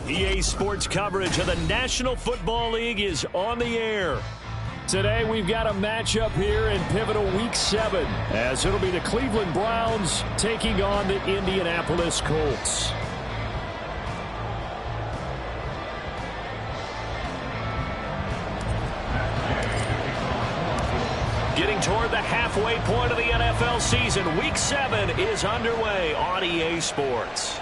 EA Sports coverage of the National Football League is on the air. Today we've got a matchup here in pivotal Week 7, as it'll be the Cleveland Browns taking on the Indianapolis Colts. Getting toward the halfway point of the NFL season, Week 7 is underway on EA Sports.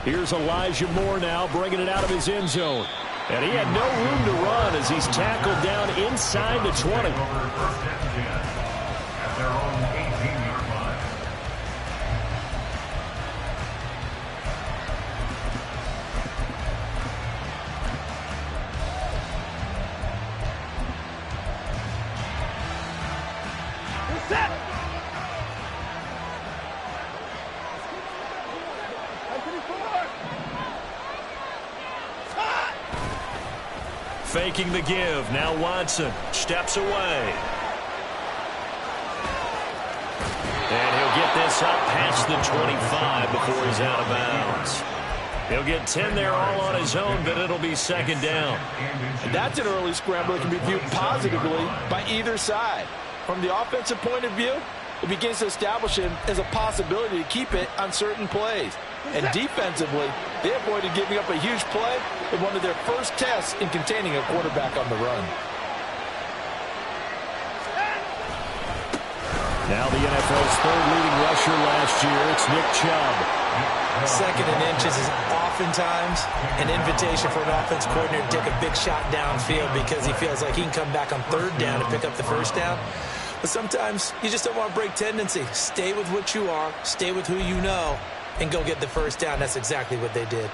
Here's Elijah Moore now, bringing it out of his end zone. And he had no room to run as he's tackled down inside the 20. At their own 18-yard line. Faking the give. Now Watson steps away. And he'll get this up past the 25 before he's out of bounds. He'll get 10 there all on his own, but it'll be second down. And that's an early scramble that can be viewed positively by either side. From the offensive point of view, it begins to establish him as a possibility to keep it on certain plays. And defensively, they avoided giving up a huge play in one of their first tests in containing a quarterback on the run. Now the NFL's third leading rusher last year, it's Nick Chubb. Second and inches is oftentimes an invitation for an offense coordinator to take a big shot downfield because he feels like he can come back on third down and pick up the first down. But sometimes you just don't want to break tendency. Stay with what you are, stay with who you know, and go get the first down. That's exactly what they did.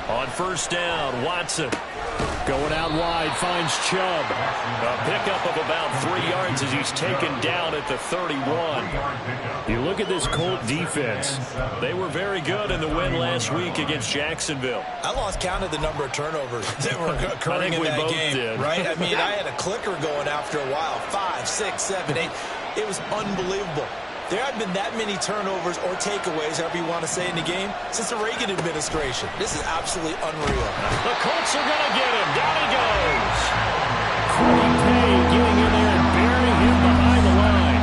On first down, Watson going out wide, finds Chubb. A pickup of about 3 yards as he's taken down at the 31. You look at this Colt defense. They were very good in the win last week against Jacksonville. I lost count of the number of turnovers that were occurring in that game. Did. Right? I mean, I had a clicker going after a while. 5, 6, 7, 8. It was unbelievable. There have been that many turnovers or takeaways, however you want to say, in the game since the Reagan administration. This is absolutely unreal. The Colts are going to get him. Down he goes. Freddie Payne getting in there and burying him behind the line.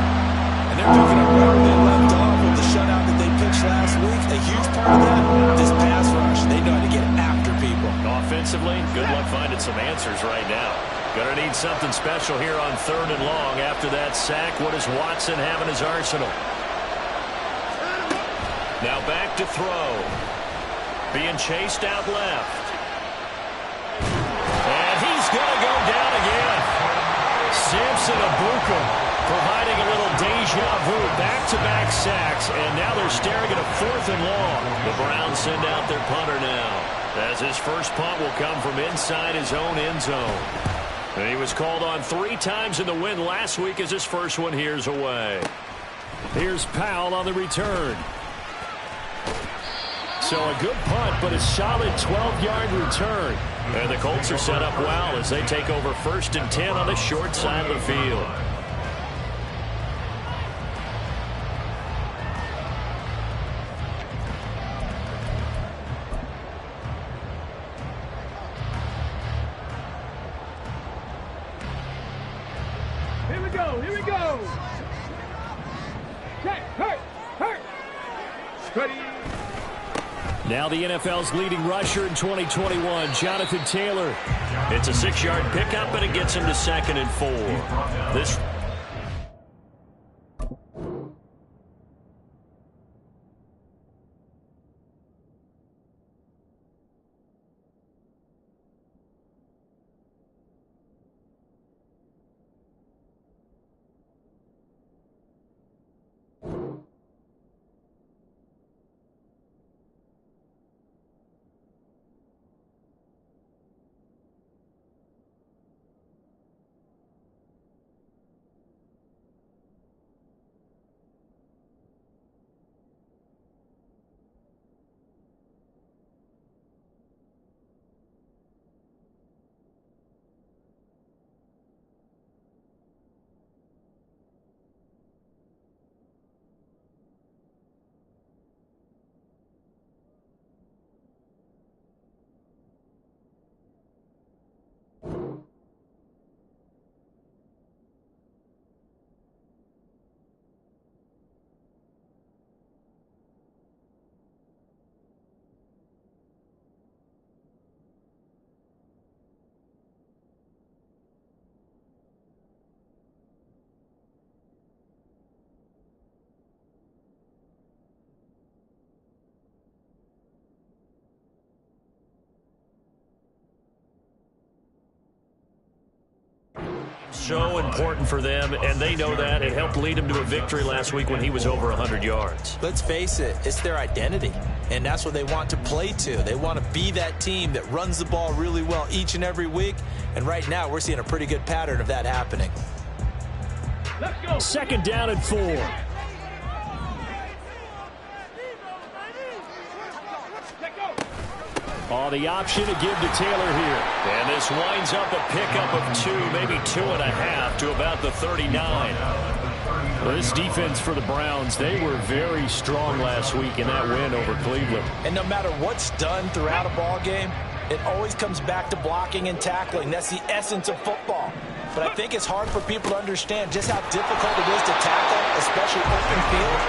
And they're picking up where they left off with the shutout that they pitched last week. A huge part of that, this pass rush. They know how to get after people. Offensively, good luck finding some answers right now. Going to need something special here on third and long. After that sack, what does Watson have in his arsenal? Now back to throw. Being chased out left. And he's going to go down again. Samson Abuka providing a little deja vu. Back-to-back sacks, and now they're staring at a fourth and long. The Browns send out their punter now, as his first punt will come from inside his own end zone. And he was called on 3 times in the win last week as his first one here's away. Here's Powell on the return. So a good punt, but a solid 12-yard return. And the Colts are set up well as they take over 1st and 10 on the short side of the field. Here we go. Okay, hurt. Ready. Now the NFL's leading rusher in 2021, Jonathan Taylor. It's a 6-yard pickup, and it gets him to 2nd and 4. This so important for them, and they know that. It helped lead them to a victory last week when he was over 100 yards. Let's face it, it's their identity, and that's what they want to play to. They want to be that team that runs the ball really well each and every week, and right now we're seeing a pretty good pattern of that happening. Let's go. Second down and 4. Oh, the option to give to Taylor here. And this winds up a pickup of 2, maybe 2.5 to about the 39. Well, this defense for the Browns, they were very strong last week in that win over Cleveland. And no matter what's done throughout a ball game, it always comes back to blocking and tackling. That's the essence of football. But I think it's hard for people to understand just how difficult it is to tackle, especially open field.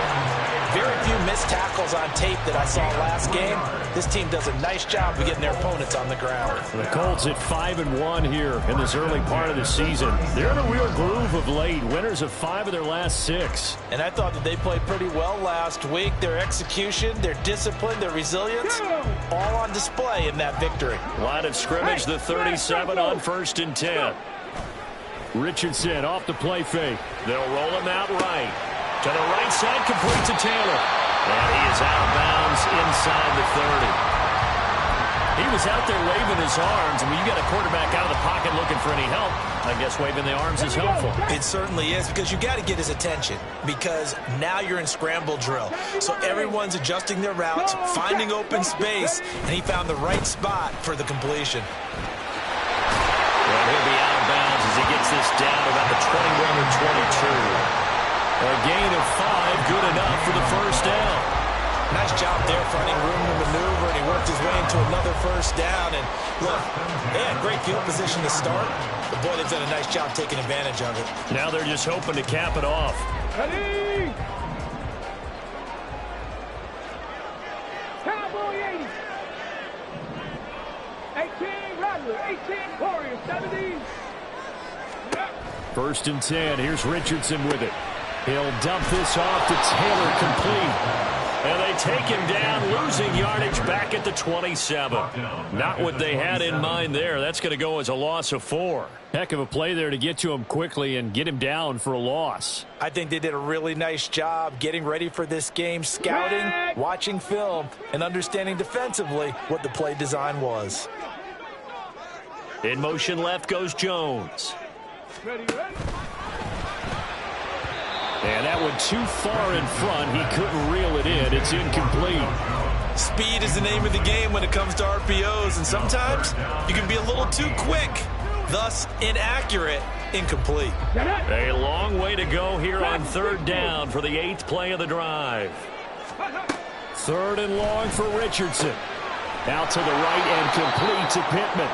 Very few missed tackles on tape that I saw last game. This team does a nice job of getting their opponents on the ground. The Colts at 5-1 here in this early part of the season. They're in a real groove of late. Winners of 5 of their last 6. And I thought that they played pretty well last week. Their execution, their discipline, their resilience, all on display in that victory. Line of scrimmage, the 37 on 1st and 10. Richardson off the play fake. They'll roll him out right. To the right side, complete to Taylor. And he is out of bounds inside the 30. He was out there waving his arms. And when you got a quarterback out of the pocket looking for any help, I guess waving the arms is helpful. It certainly is, because you got to get his attention, because now you're in scramble drill. So everyone's adjusting their routes, finding open space, and he found the right spot for the completion. Well, he'll be out of bounds as he gets this down to about the 21 or 22. A gain of 5, good enough for the first down. Nice job there, finding room to maneuver, and he worked his way into another first down. And look, they had great field position to start, but boy, they've done a nice job taking advantage of it. Now they're just hoping to cap it off. Ready? Cowboy 80. 18 Rattler, 18 Warrior, 70. 1st and 10. Here's Richardson with it. He'll dump this off to Taylor, complete. And they take him down, losing yardage back at the 27. Not what they had in mind there. That's going to go as a loss of 4. Heck of a play there to get to him quickly and get him down for a loss. I think they did a really nice job getting ready for this game, scouting, watching film, and understanding defensively what the play design was. In motion left goes Jones. Ready, ready. And that one too far in front. He couldn't reel it in. It's incomplete. Speed is the name of the game when it comes to RPOs, and sometimes you can be a little too quick, thus inaccurate, incomplete. A long way to go here on 3rd down for the 8th play of the drive. 3rd and long for Richardson. Out to the right and complete to Pittman.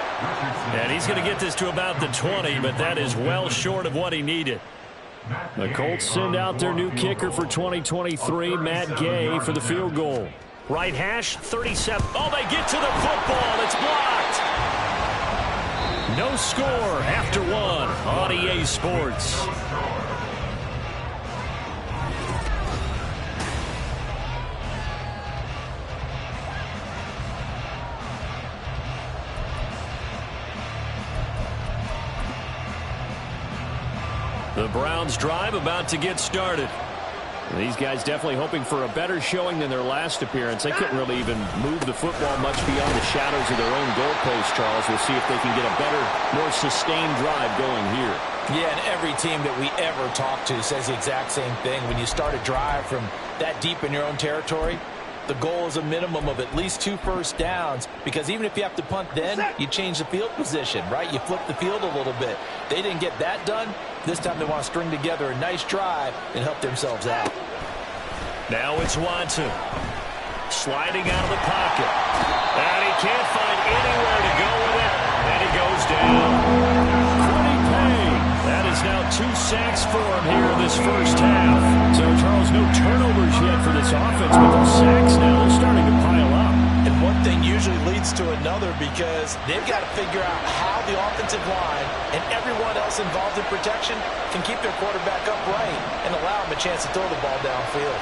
And he's going to get this to about the 20, but that is well short of what he needed. The Colts send out their new kicker for 2023, Matt Gay, for the field goal. Right hash, 37. Oh, they get to the football. It's blocked. No score after 1 on EA Sports. The Browns drive about to get started. These guys definitely hoping for a better showing than their last appearance. They couldn't really even move the football much beyond the shadows of their own goalpost, Charles. We'll see if they can get a better, more sustained drive going here. Yeah, and every team that we ever talk to says the exact same thing. When you start a drive from that deep in your own territory, the goal is a minimum of at least 2 first downs, because even if you have to punt then, you change the field position, right? You flip the field a little bit. They didn't get that done. This time they want to string together a nice drive and help themselves out. Now it's Watson. Sliding out of the pocket. And he can't find anywhere to go with it. And he goes down. Quiddy Pay. That is now 2 sacks for him here in this first half. So, Charles, no turnovers yet for this offense, but those sacks now, they're starting to pile up. And one thing usually leads to another, because they've got to figure out how the offensive line and everyone else involved in protection can keep their quarterback upright and allow him a chance to throw the ball downfield.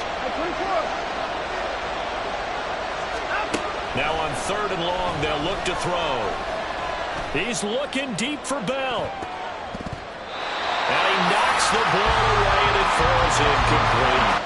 Now on 3rd and long, they'll look to throw. He's looking deep for Bell. the ball away, and it falls incomplete.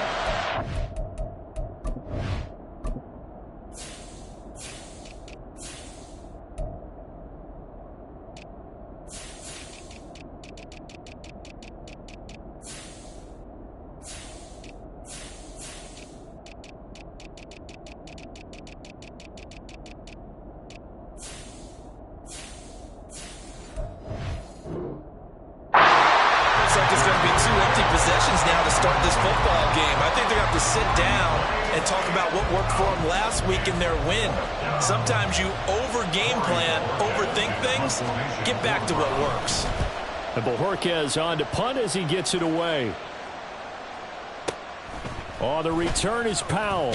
Like it's going to be 2 empty possessions now to start this football game. I think they're going to have to sit down and talk about what worked for them last week in their win. Sometimes you over-game plan, overthink things. Get back to what works. And Bojorquez on to punt as he gets it away. Oh, the return is Powell.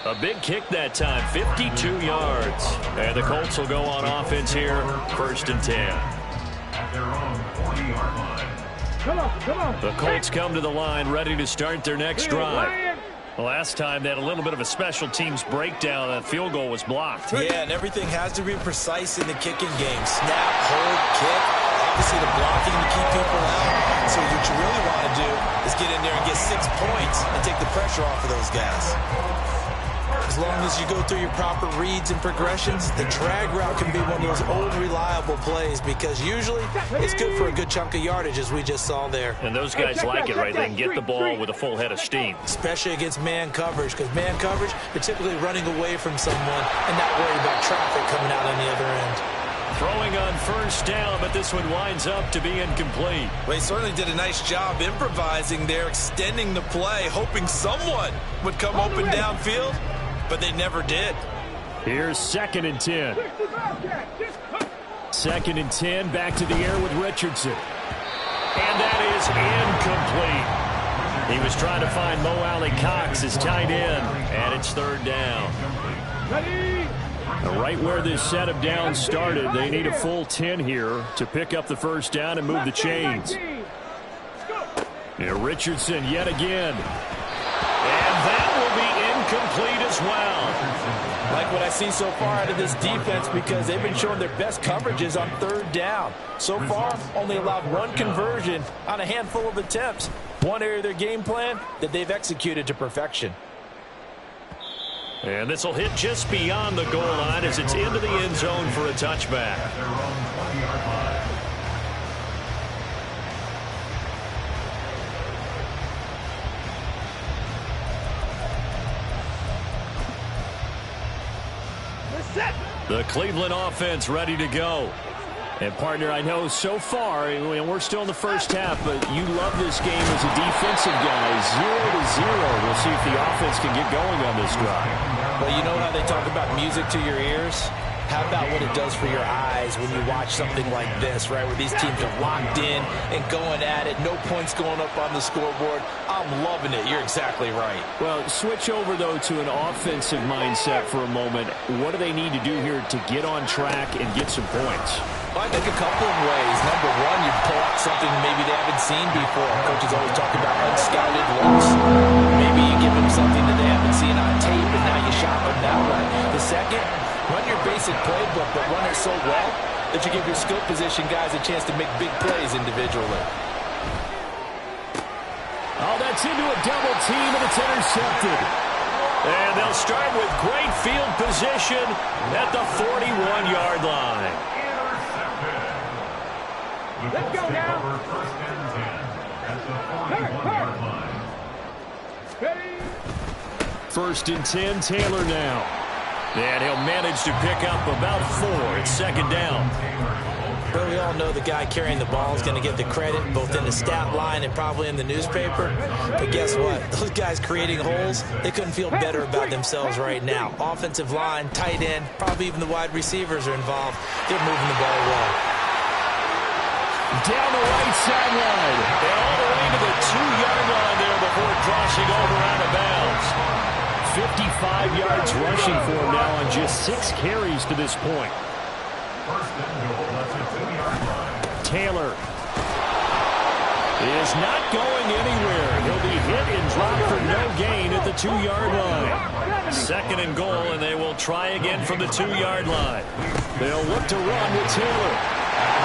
A big kick that time, 52 yards. And the Colts will go on offense here, 1st and 10. At their own 40-yard line. Come on. The Colts come to the line ready to start their next drive. Last time they had a little bit of a special teams breakdown. That field goal was blocked. Yeah, and everything has to be precise in the kicking game. Snap, hold, kick. Obviously the blocking to keep people out. So what you really want to do is get in there and get 6 points and take the pressure off of those guys. As long as you go through your proper reads and progressions, the drag route can be one of those old reliable plays because usually it's good for a good chunk of yardage as we just saw there. And those guys like it, right? They can get the ball with a full head of steam. Especially against man coverage, because man coverage, they're typically running away from someone and not worried about traffic coming out on the other end. Throwing on 1st down, but this one winds up to be incomplete. Well, he certainly did a nice job improvising there, extending the play, hoping someone would come open downfield. But they never did. Here's 2nd and 10. 2nd and 10, back to the air with Richardson. And that is incomplete. He was trying to find Mo Alley Cox, his tight end, and it's 3rd down. Right where this set of downs started, they need a full 10 here to pick up the 1st down and move the chains. And Richardson yet again. And that will be incomplete as well. Like what I've seen so far out of this defense because they've been showing their best coverages on 3rd down. So far, only allowed 1 conversion on a handful of attempts. One area of their game plan that they've executed to perfection. And this will hit just beyond the goal line as it's into the end zone for a touchback. At their own 20-yard line. The Cleveland offense ready to go. And, partner, I know so far, and we're still in the 1st half, but you love this game as a defensive guy. 0-0. We'll see if the offense can get going on this drive. Well, you know how they talk about music to your ears? How about what it does for your eyes when you watch something like this, right, where these teams are locked in and going at it, no points going up on the scoreboard. I'm loving it. You're exactly right. Well, switch over, though, to an offensive mindset for a moment. What do they need to do here to get on track and get some points? Well, I think a couple of ways. Number one, you pull out something maybe they haven't seen before. Coaches always talk about unscouted looks. Maybe you give them something that they haven't seen on tape, and now you shop them that way. The second, run your basic playbook, but run it so well that you give your skill position guys a chance to make big plays individually. Oh, that's into a double team, and it's intercepted. And they'll start with great field position at the 41-yard line. Let's go now. 1st and 10 at the 41-yard line. Ready? 1st and 10, Taylor now. And he'll manage to pick up about 4. It's 2nd down. But we all know the guy carrying the ball is going to get the credit both in the stat line and probably in the newspaper. But guess what? Those guys creating holes, they couldn't feel better about themselves right now. Offensive line, tight end, probably even the wide receivers are involved. They're moving the ball well. Down the right sideline. And all the way to the 2-yard line there before crossing over out of bounds. 55 yards rushing for him now on just 6 carries to this point. 1st and goal at the 2-yard line. Taylor is not going anywhere. He'll be hit and dropped for no gain at the 2-yard line. 2nd and goal, and they will try again from the 2-yard line. They'll look to run with Taylor.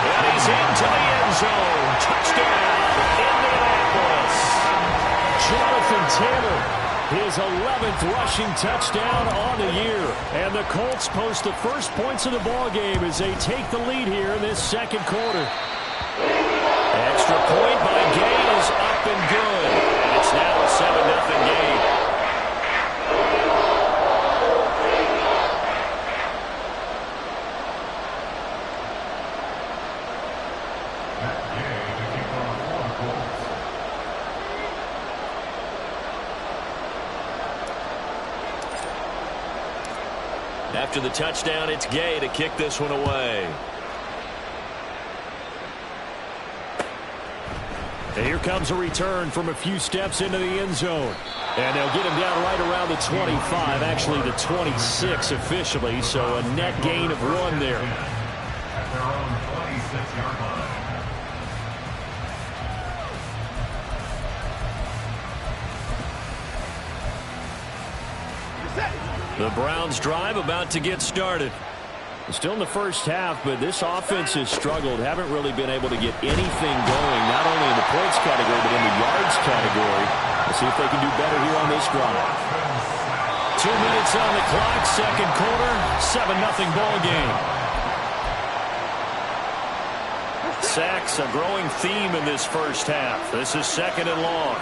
And he's into the end zone. Touchdown, Indianapolis. Jonathan Taylor, his 11th rushing touchdown on the year. And the Colts post the first points of the ball game as they take the lead here in this second quarter. Extra point by Gay is up and good. And it's now a 7-0 game. After the touchdown, it's Gay to kick this one away. And here comes a return from a few steps into the end zone. And they'll get him down right around the 25, actually the 26 officially, so a net gain of 1 there. At their own 26-yard line. The Browns drive about to get started. Still in the first half, but this offense has struggled. Haven't really been able to get anything going, not only in the points category, but in the yards category. We'll see if they can do better here on this drive. 2 minutes on the clock, second quarter, 7-0 ball game. Sacks, a growing theme in this first half. This is second and long.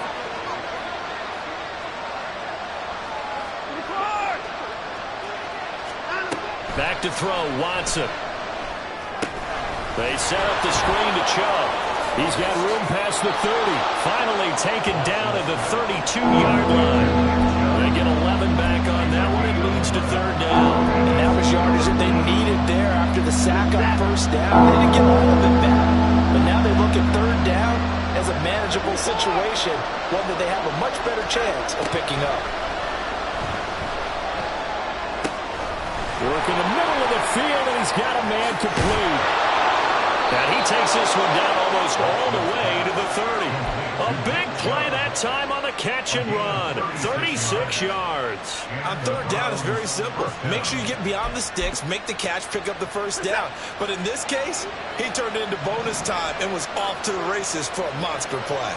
Back to throw, Watson. They set up the screen to Chubb. He's got room past the 30. Finally taken down at the 32-yard line. They get 11 back on that one. It leads to third down. And that was yardage that they needed there after the sack on first down. They didn't get all of it back. But now they look at third down as a manageable situation, one that they have a much better chance of picking up. Work in the middle of the field, and he's got a man complete. And he takes this one down almost all the way to the 30. A big play that time on the catch and run. 36 yards. On third down, it's very simple. Make sure you get beyond the sticks, make the catch, pick up the first down. But in this case, he turned into bonus time and was off to the races for a monster play.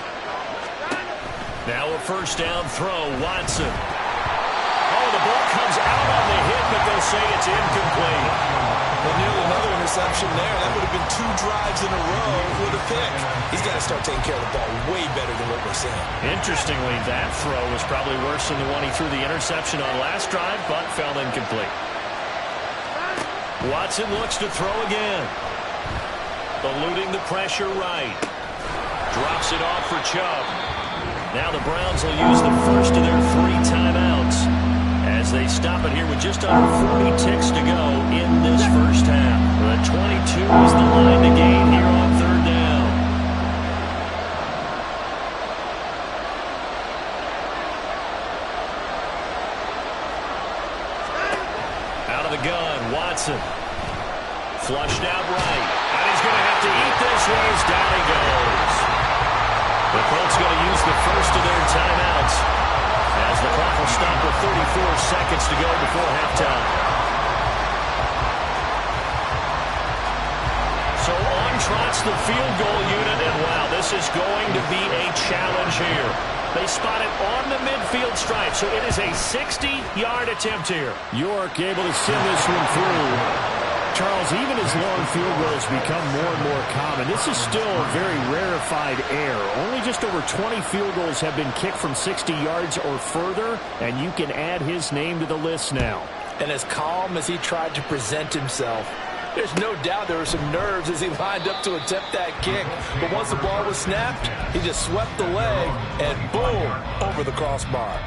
Now a first down throw, Watson. Oh, the ball comes out on the hit, but they'll say it's incomplete. Well, nearly another interception there. That would have been 2 drives in a row with a pick. He's got to start taking care of the ball way better than what we're seeing. Interestingly, that throw was probably worse than the one he threw the interception on last drive, but fell incomplete. Watson looks to throw again. Eluding the pressure right. Drops it off for Chubb. Now the Browns will use the first of their 3 timeouts as they stop it here with just under 40 ticks to go in this first half. The 22 is the line to gain here on third down. Out of the gun, Watson. Flushed out right. And he's going to have to eat this one as down he goes. The Colts going to use the first of their timeouts as the clock will stop with 34 seconds to go before halftime. So on trots the field goal unit, and wow, this is going to be a challenge here. They spot it on the midfield stripe, so it is a 60-yard attempt here. York able to send this one through. Charles, even as long field goals become more and more common, this is still a very rarefied air. Only just over 20 field goals have been kicked from 60 yards or further, and you can add his name to the list now. And as calm as he tried to present himself, there's no doubt there were some nerves as he lined up to attempt that kick. But once the ball was snapped, he just swept the leg and boom, over the crossbar.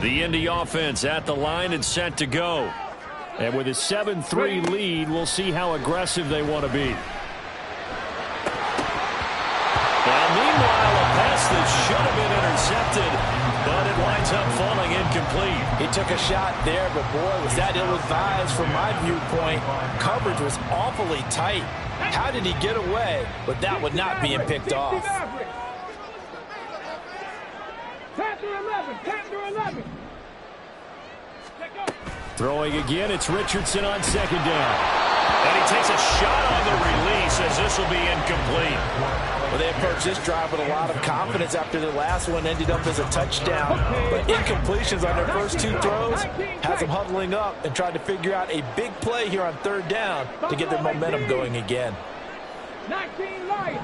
The Indy offense at the line and set to go. And with a 7-3 lead, we'll see how aggressive they want to be. Now, meanwhile, a pass that should have been intercepted, but it winds up falling incomplete. He took a shot there, but boy, was that ill-advised from my viewpoint. Coverage was awfully tight. How did he get away? But that would not be picked off. 11. 10 to 11. Throwing again, it's Richardson on second down. And he takes a shot on the release as this will be incomplete. Well, they approached this drive with a lot of confidence after the last one ended up as a touchdown. But incompletions on their first two throws has them huddling up and trying to figure out a big play here on third down to get their momentum going again. 19 Lions.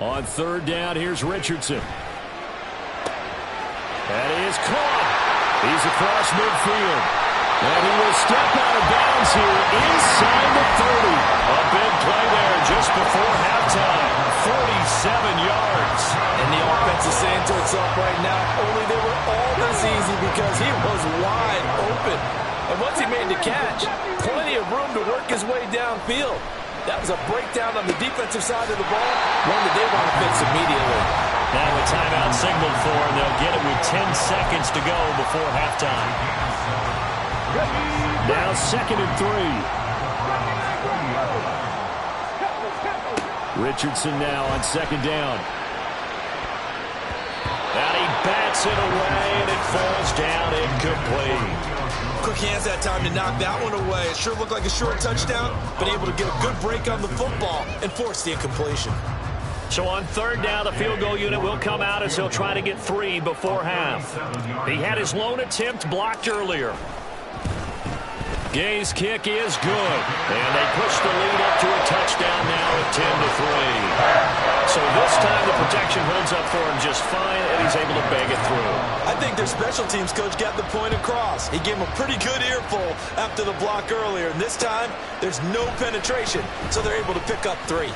On third down, here's Richardson. That is caught. He's across midfield. And he will step out of bounds here inside the 30. A big play there just before halftime. 47 yards. And the offense is saying to itself right now, only they were all this easy because he was wide open. And once he made the catch, plenty of room to work his way downfield. That was a breakdown on the defensive side of the ball, one that they want to fix immediately. Now a timeout signaled for, and they'll get it with 10 seconds to go before halftime. Now 2nd and 3. Richardson now on second down. And he bats it away, and it falls down incomplete. Quick hands that time to knock that one away. It sure looked like a short touchdown, but able to get a good break on the football and force the incompletion. So on third down, the field goal unit will come out as he'll try to get 3 before half. He had his lone attempt blocked earlier. Gay's kick is good, and they push the lead up to a touchdown now at 10-3. So this time the protection holds up for him just fine, and he's able to bang it through. I think their special teams coach got the point across. He gave him a pretty good earful after the block earlier, and this time there's no penetration, so they're able to pick up 3.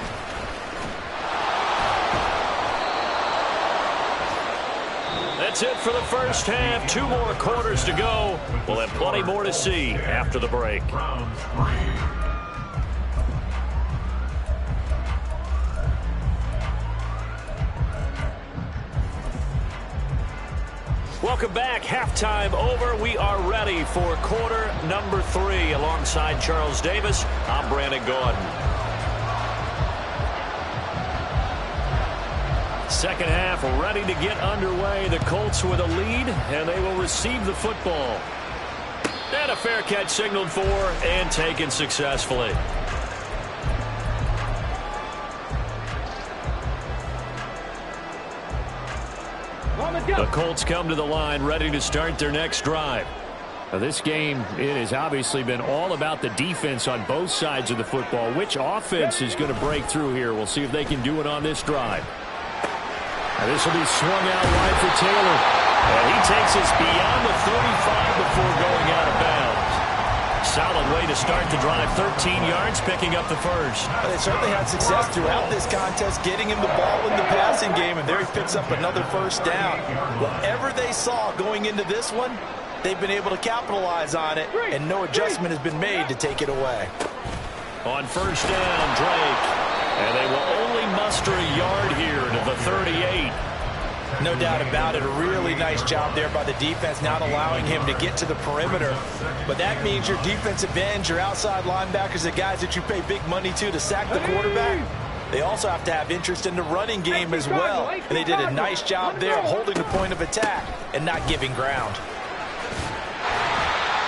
That's it for the first half. 2 more quarters to go. We'll have plenty more to see after the break. Welcome back. Halftime over. We are ready for quarter number 3. Alongside Charles Davis, I'm Brandon Gordon. Second half ready to get underway. The Colts with a lead, and they will receive the football. And a fair catch signaled for and taken successfully. The Colts come to the line ready to start their next drive. Now, this game, it has obviously been all about the defense on both sides of the football. Which offense is going to break through here? We'll see if they can do it on this drive. Now, this will be swung out wide for Taylor. And he takes us beyond the 35 before going out of bounds. Solid way to start the drive. 13 yards, picking up the first. They certainly had success throughout this contest, getting him the ball in the passing game, and there he picks up another first down. Whatever they saw going into this one, they've been able to capitalize on it, and no adjustment has been made to take it away. On first down, Drake. And they will only muster a yard here to the 38. No doubt about it. A really nice job there by the defense, not allowing him to get to the perimeter. But that means your defensive ends, your outside linebackers, the guys that you pay big money to sack the quarterback, they also have to have interest in the running game as well. And they did a nice job there of holding the point of attack and not giving ground.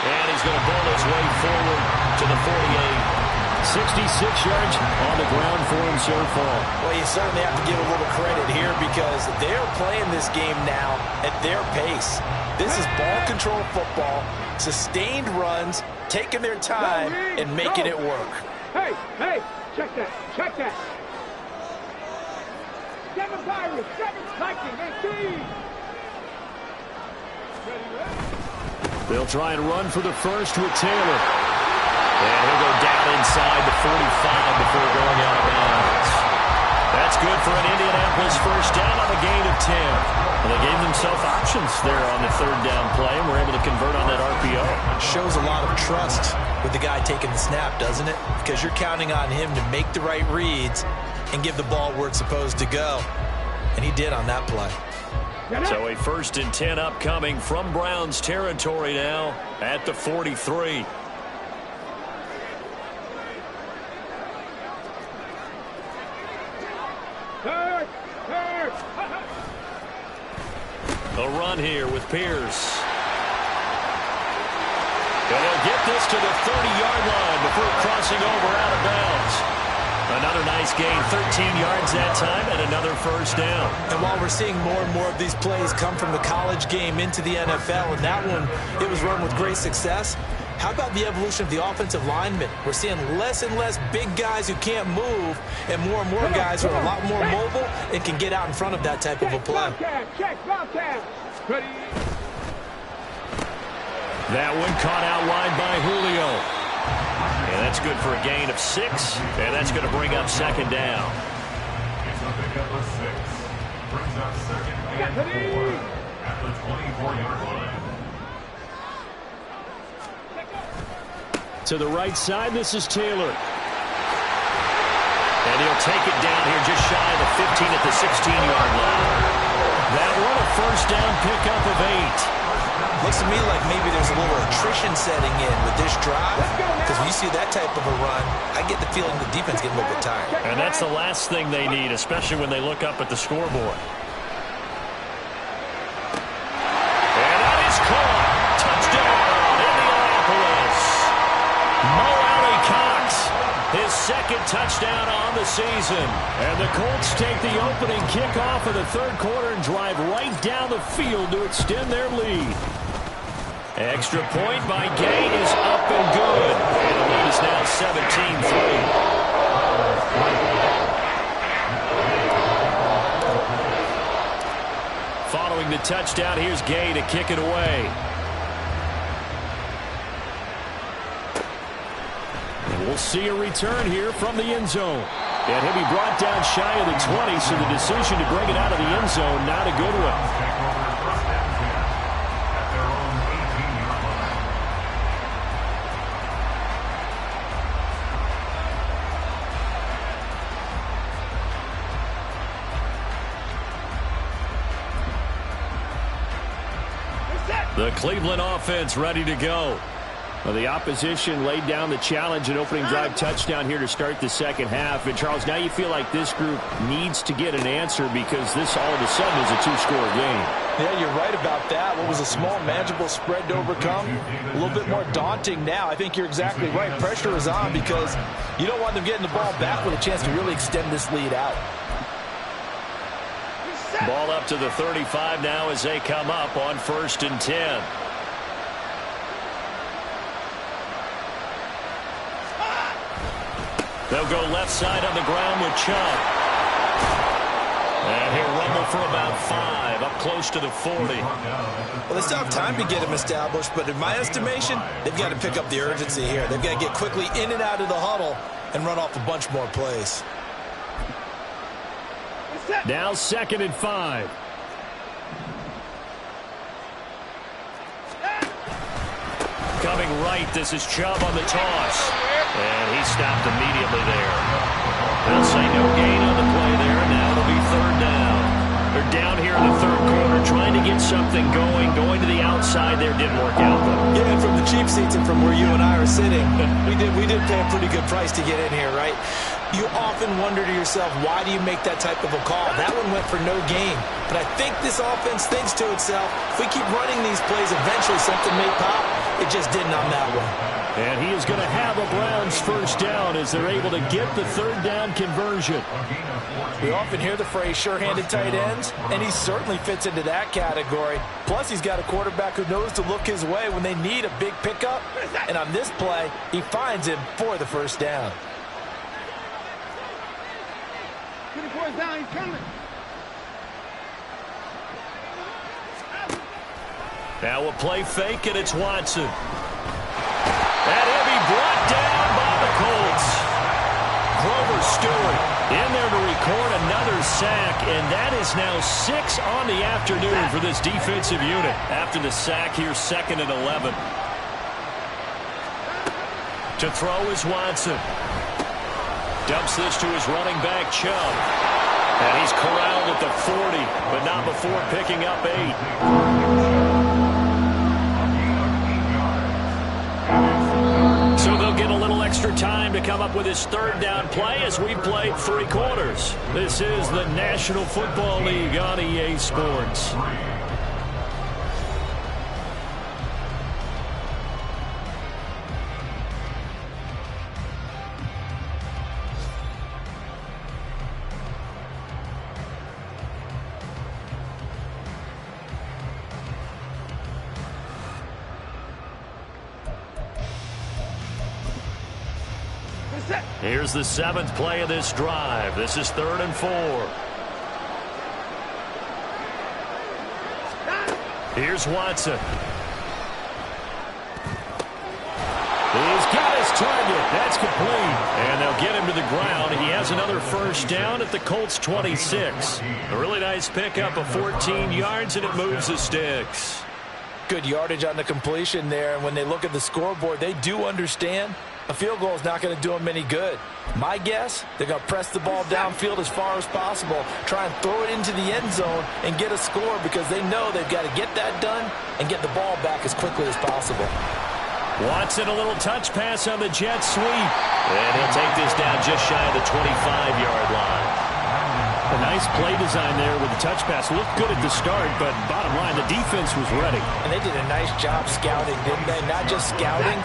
And he's going to ball his way forward to the 48. 66 yards on the ground for him so far. Well, you certainly have to give a little credit here because they're playing this game now at their pace. This is ball control football, sustained runs, taking their time and making it work. Hey, check that, check that. 7 Pirates, 7 Vikings, 18. They'll try and run for the first with Taylor. And he'll go down inside the 45 before going out of bounds. That's good for an Indianapolis first down on a gain of 10. Well, they gave themselves options there on the third down play, and were able to convert on that RPO. Shows a lot of trust with the guy taking the snap, doesn't it? Because you're counting on him to make the right reads and give the ball where it's supposed to go. And he did on that play. So a 1st and 10 upcoming from Browns territory now at the 43. A run run here with Pierce. And they'll get this to the 30-yard line before crossing over out of bounds. Another nice gain, 13 yards that time, and another first down. And while we're seeing more and more of these plays come from the college game into the NFL, and that one, it was run with great success, how about the evolution of the offensive linemen? We're seeing less and less big guys who can't move, and more guys who are a lot more mobile and can get out in front of that type of a play. Check, Bobcat. Ready. That one caught out wide by Julio. And that's good for a gain of 6, and that's going to bring up second down. It's a pickup of 6. Brings up second and 4 at the 24-yard line. To the right side, this is Taylor. And he'll take it down here just shy of the 15 at the 16-yard line. That one a first down pickup of 8. Looks to me like maybe there's a little attrition setting in with this drive, because when you see that type of a run, I get the feeling the defense getting a little bit tired. And that's the last thing they need, especially when they look up at the scoreboard. And that is caught. Touchdown, Indianapolis. Mo Alley-Cox, his second touchdown on the season. And the Colts take the opening kickoff of the third quarter and drive right down the field to extend their lead. Extra point by Gay is up and good. And the lead is now 17-3. Following the touchdown, here's Gay to kick it away. And we'll see a return here from the end zone. And he'll be brought down shy of the 20, so the decision to bring it out of the end zone, not a good one. The Cleveland offense ready to go. Well, the opposition laid down the challenge and opening drive touchdown here to start the second half. And, Charles, now you feel like this group needs to get an answer because this all of a sudden is a two-score game. Yeah, you're right about that. What was a small, manageable spread to overcome, a little bit more daunting now. I think you're exactly right. Pressure is on because you don't want them getting the ball back with a chance to really extend this lead out. Ball up to the 35 now as they come up on 1st and 10. They'll go left side on the ground with Chubb. And he'll rumble for about 5, up close to the 40. Well, they still have time to get him established, but in my estimation, they've got to pick up the urgency here. They've got to get quickly in and out of the huddle and run off a bunch more plays. Now 2nd and 5. Coming right, this is Chubb on the toss. And he stopped immediately there. They'll say no gain on the play there, and now it'll be 3rd down. They're down here in the 3rd quarter trying to get something going. Going to the outside there didn't work out, though. Yeah, and from the cheap seats and from where you and I are sitting, we did pay a pretty good price to get in here, right? You often wonder to yourself, why do you make that type of a call? That one went for no gain. But I think this offense thinks to itself, if we keep running these plays, eventually something may pop. It just didn't on that one. And he is going to have a Browns first down as they're able to get the 3rd down conversion. We often hear the phrase sure-handed tight ends, and he certainly fits into that category. Plus, he's got a quarterback who knows to look his way when they need a big pickup. And on this play, he finds him for the first down. 24's down, he's coming. Now a play fake, and it's Watson. And he'll be brought down by the Colts. Grover Stewart in there to record another sack, and that is now 6 on the afternoon for this defensive unit. After the sack here, 2nd and 11. To throw is Watson. Dumps this to his running back, Chubb. And he's corralled at the 40, but not before picking up 8. So they'll get a little extra time to come up with his 3rd down play as we've played 3 quarters. This is the National Football League on EA Sports. Here's the 7th play of this drive. This is 3rd and 4. Here's Watson. He's got his target. That's complete. And they'll get him to the ground. He has another first down at the Colts 26. A really nice pickup of 14 yards, and it moves the sticks. Good yardage on the completion there. And when they look at the scoreboard, they do understand a field goal is not going to do them any good. My guess, they're going to press the ball downfield as far as possible, try and throw it into the end zone and get a score because they know they've got to get that done and get the ball back as quickly as possible. Watson, a little touch pass on the jet sweep. And he'll take this down just shy of the 25-yard line. A nice play design there with the touch pass. Looked good at the start, but bottom line, the defense was ready. And they did a nice job scouting, didn't they? Not just scouting,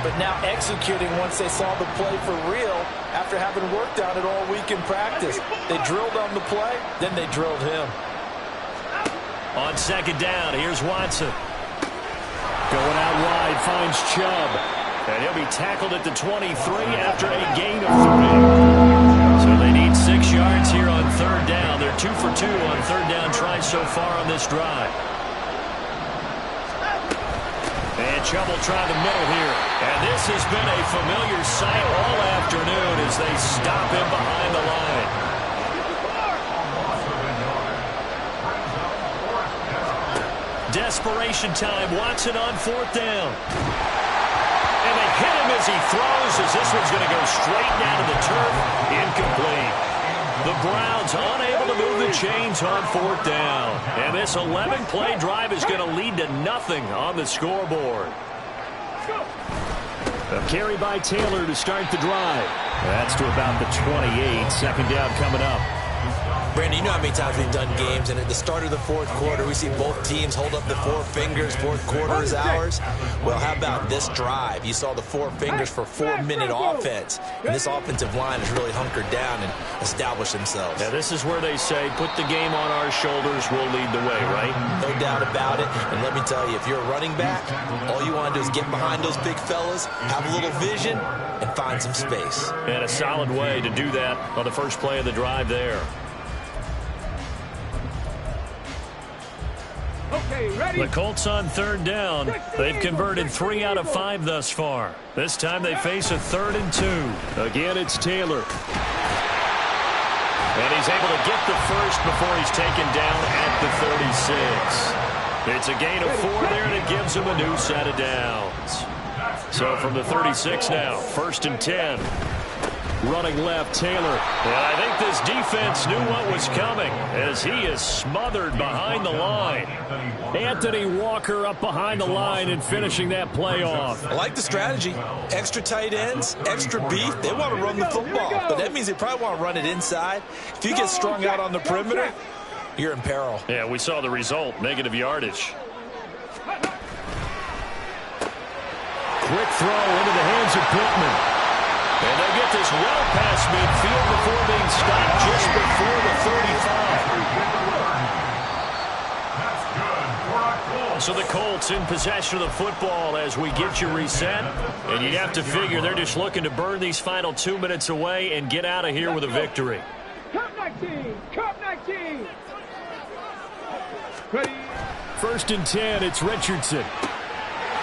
but now executing once they saw the play for real after having worked on it all week in practice. They drilled on the play, then they drilled him. On 2nd down, here's Watson. Going out wide, finds Chubb. And he'll be tackled at the 23 after a gain of 3. So they need 6 yards here on 3rd down. They're 2 for 2 on 3rd down tries so far on this drive. And Chubb will try the middle here. And this has been a familiar sight all afternoon as they stop him behind the line. Desperation time. Watson on 4th down. And they hit him as he throws, as this one's going to go straight down to the turf. Incomplete. The Browns unable to move the chains on 4th down. And this 11-play drive is going to lead to nothing on the scoreboard. A carry by Taylor to start the drive. That's to about the 28. 2nd down coming up. Brandon, you know how many times we've done games, and at the start of the 4th quarter, we see both teams hold up the 4 fingers, 4th quarter is ours. Well, how about this drive? You saw the 4 fingers for 4-minute offense, and this offensive line has really hunkered down and established themselves. Now, this is where they say, put the game on our shoulders, we'll lead the way, right? No doubt about it, and let me tell you, if you're a running back, all you want to do is get behind those big fellas, have a little vision, and find some space. And a solid way to do that on the first play of the drive there. Okay, ready? The Colts on 3rd down. They've converted 3 out of 5 thus far. This time they face a 3rd and 2. Again, it's Taylor. And he's able to get the first before he's taken down at the 36. It's a gain of 4 there, and it gives him a new set of downs. So from the 36 now, 1st and 10. Running left, Taylor. And I think this defense knew what was coming as he is smothered behind the line. Anthony Walker up behind the line and finishing that play off. I like the strategy. Extra tight ends, extra beef. They want to run the football, but that means they probably want to run it inside. If you get strung out on the perimeter, you're in peril. Yeah, we saw the result, negative yardage. Quick throw into the hands of Pittman. And they'll get this well past midfield before being stopped just before the 35. So the Colts in possession of the football as we get you reset. And you'd have to figure they're just looking to burn these final 2 minutes away and get out of here with a victory. Cup 19! Cup 19! Ready? 1st and 10, it's Richardson.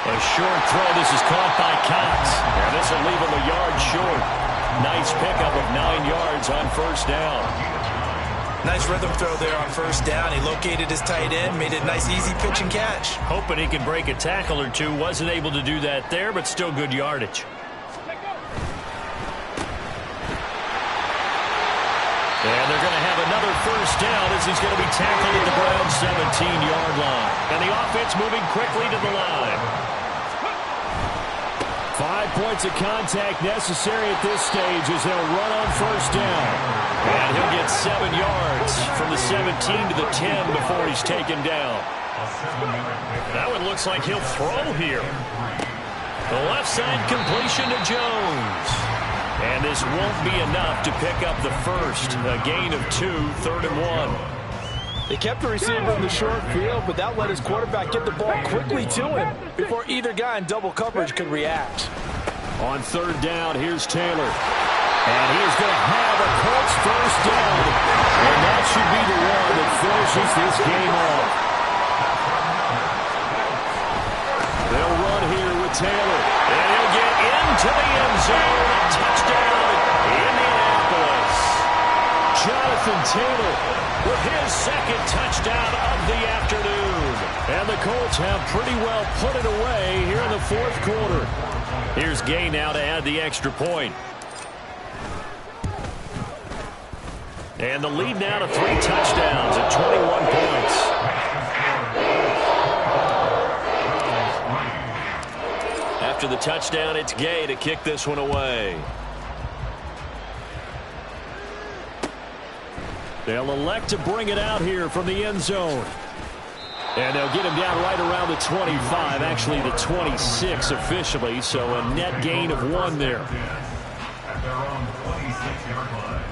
A short throw. This is caught by Cox. And this will leave him a yard short. Nice pickup of 9 yards on 1st down. Nice rhythm throw there on 1st down. He located his tight end, made it a nice easy pitch and catch. Hoping he could break a tackle or two. Wasn't able to do that there, but still good yardage. And they're going to have another 1st down as he's going to be tackled at the Browns' 17-yard line. And the offense moving quickly to the line. 5 points of contact necessary at this stage as they'll run on 1st down. And he'll get 7 yards from the 17 to the 10 before he's taken down. That one looks like he'll throw here. The left side completion to Jones. And this won't be enough to pick up the first. A gain of 2, 3rd and 1. They kept the receiver in the short field, but that let his quarterback get the ball quickly to him before either guy in double coverage could react. On third down, here's Taylor. And he is going to have a Colts first down. And that should be the one that finishes this game off. They'll run here with Taylor. And he'll get into the end zone. A touchdown, Indianapolis. Jonathan Taylor with his second touchdown of the afternoon. And the Colts have pretty well put it away here in the fourth quarter. Here's Gay now to add the extra point. And the lead now to 3 touchdowns at 21 points. After the touchdown, it's Gay to kick this one away. They'll elect to bring it out here from the end zone. And they'll get him down right around the 25, actually the 26 officially, so a net gain of 1 there. At their own 26-yard line.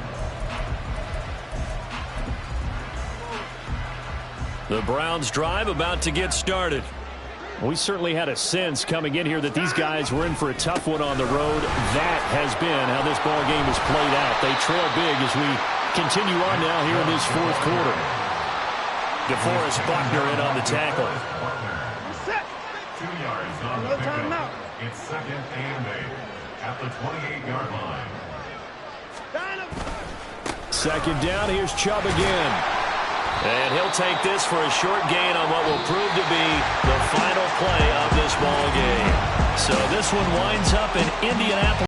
The Browns drive about to get started. We certainly had a sense coming in here that these guys were in for a tough one on the road. That has been how this ball game has played out. They trail big as we continue on now here in this fourth quarter. DeForest Buckner in on the tackle. 2 yards on the pickup. It's second and 8 at the 28-yard line. Second down, here's Chubb again. And he'll take this for a short gain on what will prove to be the final play of this ball game. So this one winds up in Indianapolis.